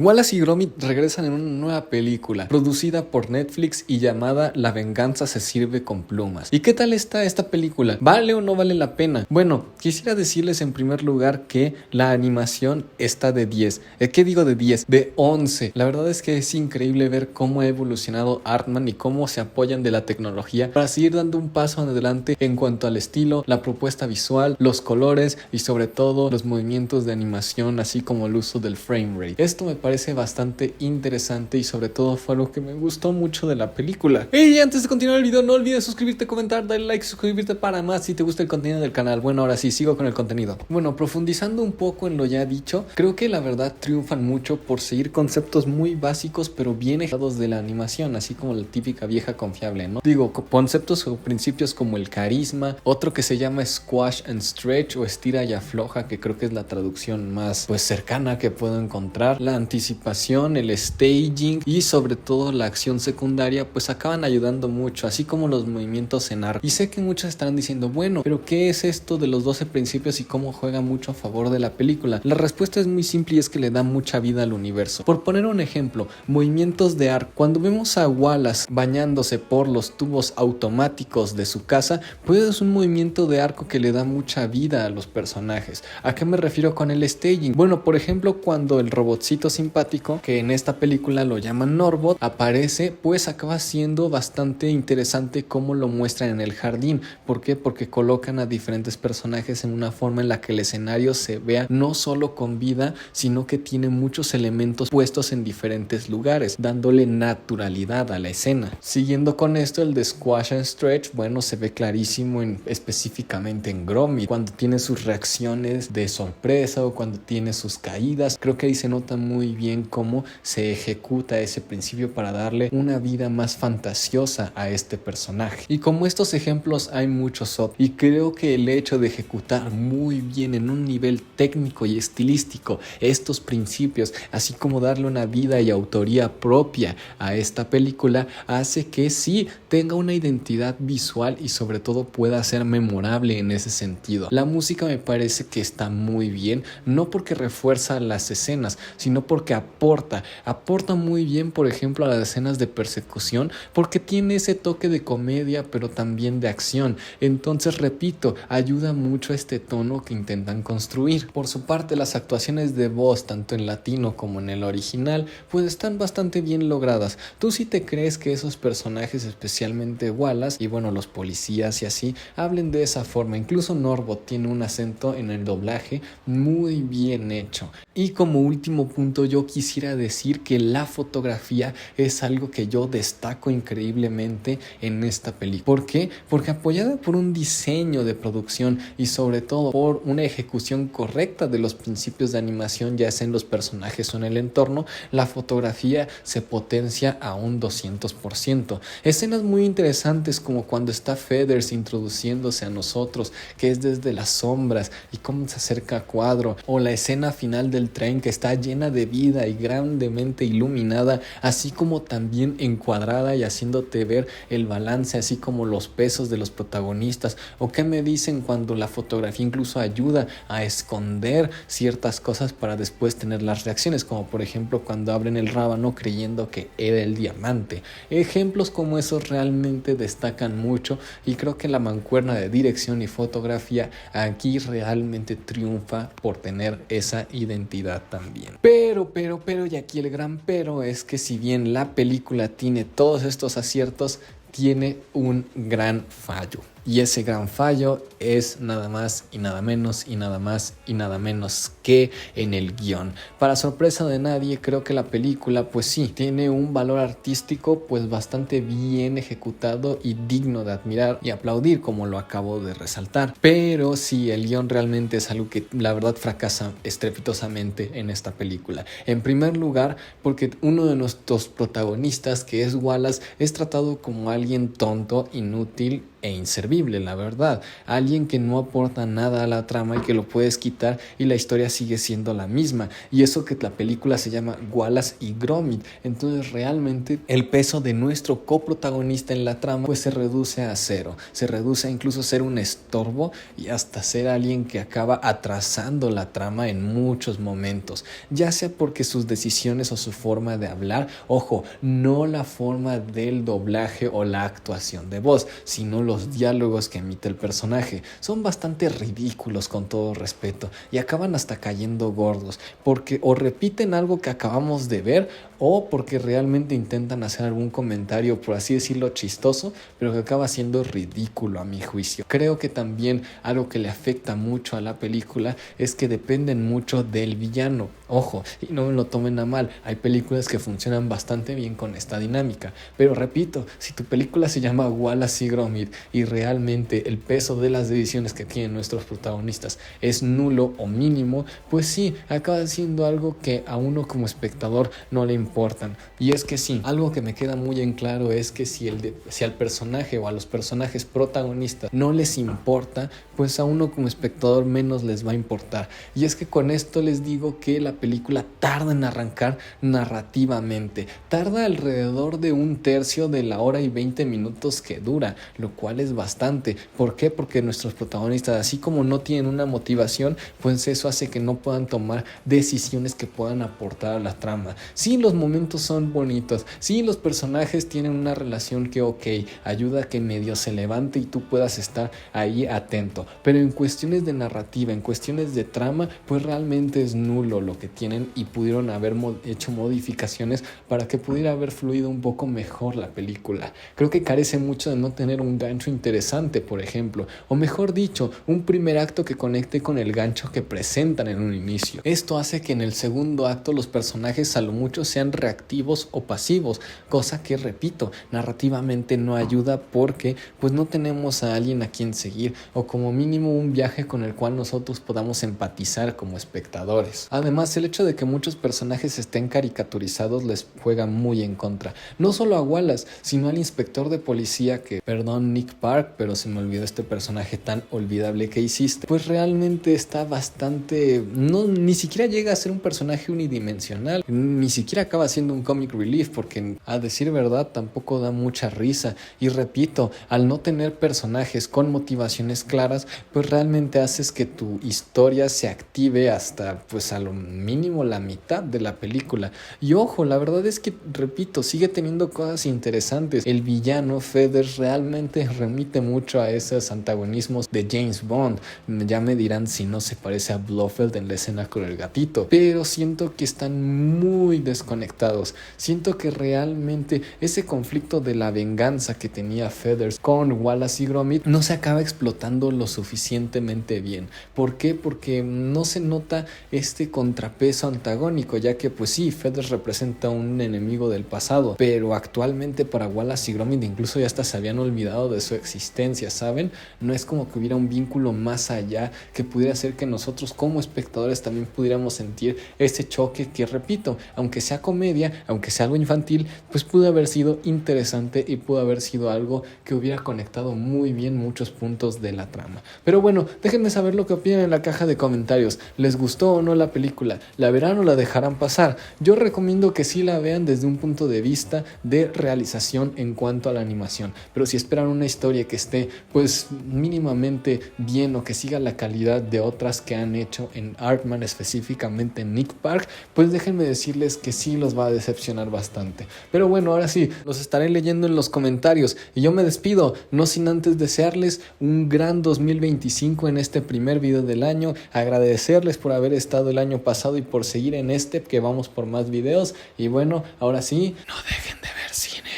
Wallace y Gromit regresan en una nueva película, producida por Netflix y llamada La venganza se sirve con plumas. ¿Y qué tal está esta película? ¿Vale o no vale la pena? Bueno, quisiera decirles en primer lugar que la animación está de 10. ¿Qué digo de 10? De 11. La verdad es que es increíble ver cómo ha evolucionado Artman y cómo se apoyan de la tecnología para seguir dando un paso adelante en cuanto al estilo, la propuesta visual, los colores y sobre todo los movimientos de animación, así como el uso del frame rate. Esto me parece bastante interesante y sobre todo fue algo que me gustó mucho de la película. Y antes de continuar el video, no olvides suscribirte, comentar, darle like, suscribirte para más si te gusta el contenido del canal. Bueno, ahora sí, sigo con el contenido. Bueno, profundizando un poco en lo ya dicho, creo que la verdad triunfan mucho por seguir conceptos muy básicos pero bien ejecutados de la animación, así como la típica vieja confiable, ¿no? Digo, conceptos o principios como el carisma, otro que se llama squash and stretch o estira y afloja, que creo que es la traducción más pues cercana que puedo encontrar, la anticipación, el staging y sobre todo la acción secundaria pues acaban ayudando mucho, así como los movimientos en arco. Y sé que muchos estarán diciendo, bueno, pero ¿qué es esto de los 12 principios y cómo juega mucho a favor de la película? La respuesta es muy simple y es que le da mucha vida al universo. Por poner un ejemplo, movimientos de arco. Cuando vemos a Wallace bañándose por los tubos automáticos de su casa, pues es un movimiento de arco que le da mucha vida a los personajes. ¿A qué me refiero con el staging? Bueno, por ejemplo, cuando el robotcito simpático, que en esta película lo llaman Norbot, aparece, pues acaba siendo bastante interesante cómo lo muestran en el jardín. ¿Por qué? Porque colocan a diferentes personajes en una forma en la que el escenario se vea no solo con vida, sino que tiene muchos elementos puestos en diferentes lugares, dándole naturalidad a la escena. Siguiendo con esto, el de Squash and Stretch, bueno, se ve clarísimo específicamente en Gromit, cuando tiene sus reacciones de sorpresa o cuando tiene sus caídas. Creo que ahí se nota muy bien cómo se ejecuta ese principio para darle una vida más fantasiosa a este personaje. Y como estos ejemplos hay muchos otros, y creo que el hecho de ejecutar muy bien en un nivel técnico y estilístico estos principios, así como darle una vida y autoría propia a esta película, hace que sí tenga una identidad visual y sobre todo pueda ser memorable en ese sentido. La música me parece que está muy bien, no porque refuerza las escenas, sino porque aporta muy bien, por ejemplo, a las escenas de persecución, porque tiene ese toque de comedia pero también de acción. Entonces, repito, ayuda mucho a este tono que intentan construir. Por su parte, las actuaciones de voz, tanto en latino como en el original, pues están bastante bien logradas. Tú sí te crees que esos personajes, especialmente Wallace y bueno, los policías y así, hablen de esa forma. Incluso Norbot tiene un acento en el doblaje muy bien hecho. Y como último punto, yo quisiera decir que la fotografía es algo que yo destaco increíblemente en esta película. ¿Por qué? Porque apoyada por un diseño de producción y sobre todo por una ejecución correcta de los principios de animación, ya sea en los personajes o en el entorno, la fotografía se potencia a un 200%. Escenas muy interesantes como cuando está Feathers introduciéndose a nosotros, que es desde las sombras y cómo se acerca a cuadro, o la escena final del tren que está llena de vida y grandemente iluminada, así como también encuadrada y haciéndote ver el balance, así como los pesos de los protagonistas. O qué me dicen cuando la fotografía incluso ayuda a esconder ciertas cosas para después tener las reacciones, como por ejemplo cuando abren el rábano creyendo que era el diamante. Ejemplos como esos realmente destacan mucho y creo que la mancuerna de dirección y fotografía aquí realmente triunfa por tener esa identidad también. Pero, y aquí el gran pero es que si bien la película tiene todos estos aciertos, tiene un gran fallo. Y ese gran fallo es nada más y nada menos y nada más y nada menos que en el guión. Para sorpresa de nadie, creo que la película pues sí, tiene un valor artístico pues bastante bien ejecutado y digno de admirar y aplaudir, como lo acabo de resaltar. Pero sí, el guión realmente es algo que la verdad fracasa estrepitosamente en esta película. En primer lugar, porque uno de nuestros protagonistas, que es Wallace, es tratado como alguien tonto, inútil e inservible, la verdad. Alguien que no aporta nada a la trama y que lo puedes quitar y la historia sigue siendo la misma. Y eso que la película se llama Wallace y Gromit. Entonces realmente el peso de nuestro coprotagonista en la trama pues se reduce a cero. Se reduce a incluso ser un estorbo y hasta ser alguien que acaba atrasando la trama en muchos momentos. Ya sea porque sus decisiones o su forma de hablar, ojo, no la forma del doblaje o la actuación de voz, sino los diálogos que emite el personaje. Son bastante ridículos, con todo respeto, y acaban hasta cayendo gordos, porque o repiten algo que acabamos de ver o porque realmente intentan hacer algún comentario, por así decirlo, chistoso, pero que acaba siendo ridículo a mi juicio. Creo que también algo que le afecta mucho a la película es que dependen mucho del villano. Ojo, y no me lo tomen a mal, hay películas que funcionan bastante bien con esta dinámica, pero repito, si tu película se llama Wallace y Gromit y realmente el peso de las decisiones que tienen nuestros protagonistas es nulo o mínimo, pues sí, acaba siendo algo que a uno como espectador no le importan. Y es que sí, algo que me queda muy en claro es que si al personaje o a los personajes protagonistas no les importa, pues a uno como espectador menos les va a importar. Y es que con esto les digo que la película tarda en arrancar narrativamente, tarda alrededor de 1/3 de la hora y 20 minutos que dura, lo cual es bastante. ¿Por qué? Porque nuestros protagonistas, así como no tienen una motivación, pues eso hace que no puedan tomar decisiones que puedan aportar a la trama. Sí, los momentos son bonitos, sí, los personajes tienen una relación que ayuda a que medio se levante y tú puedas estar ahí atento, pero en cuestiones de narrativa, en cuestiones de trama, pues realmente es nulo lo que tienen y pudieron haber hecho modificaciones para que pudiera haber fluido un poco mejor la película. Creo que carece mucho de no tener un gancho interesante, por ejemplo, o mejor dicho, un primer acto que conecte con el gancho que presentan en un inicio. Esto hace que en el segundo acto los personajes a lo mucho sean reactivos o pasivos, cosa que, repito, narrativamente no ayuda porque pues no tenemos a alguien a quien seguir o como mínimo un viaje con el cual nosotros podamos empatizar como espectadores. Además, el hecho de que muchos personajes estén caricaturizados les juega muy en contra, no solo a Wallace, sino al inspector de policía que, perdón Nick Park, pero se me olvidó este personaje tan olvidable que hiciste, pues realmente está bastante, ni siquiera llega a ser un personaje unidimensional, ni siquiera acaba siendo un comic relief, porque a decir verdad tampoco da mucha risa. Y repito, al no tener personajes con motivaciones claras, pues realmente haces que tu historia se active hasta pues a lo mínimo la mitad de la película. Y ojo, la verdad es que, repito, sigue teniendo cosas interesantes. El villano Feathers realmente remite mucho a esos antagonismos de James Bond. Ya me dirán si no se parece a Blofeld en la escena con el gatito, pero siento que están muy desconectados. Siento que realmente ese conflicto de la venganza que tenía Feathers con Wallace y Gromit no se acaba explotando lo suficientemente bien. ¿Por qué? Porque no se nota este contrapeso antagónico, ya que pues sí, Feathers representa un enemigo del pasado, pero actualmente para Wallace y Gromit incluso ya hasta se habían olvidado de su existencia, ¿saben? No es como que hubiera un vínculo más allá que pudiera hacer que nosotros como espectadores también pudiéramos sentir ese choque que, repito, aunque sea comedia, aunque sea algo infantil, pues pudo haber sido interesante y pudo haber sido algo que hubiera conectado muy bien muchos puntos de la trama. Pero bueno, déjenme saber lo que opinan en la caja de comentarios. ¿Les gustó o no la película? ¿La verán o la dejarán pasar? Yo recomiendo que sí la vean desde un punto de vista de realización en cuanto a la animación, pero si esperan una historia que esté pues mínimamente bien o que siga la calidad de otras que han hecho en Aardman, específicamente en Nick Park, pues déjenme decirles que sí los va a decepcionar bastante. Pero bueno, ahora sí, los estaré leyendo en los comentarios y yo me despido, no sin antes desearles un gran 2025 en este primer video del año, agradecerles por haber estado el año pasado y por seguir en este, que vamos por más videos. Y bueno, ahora sí, no dejen de ver cine.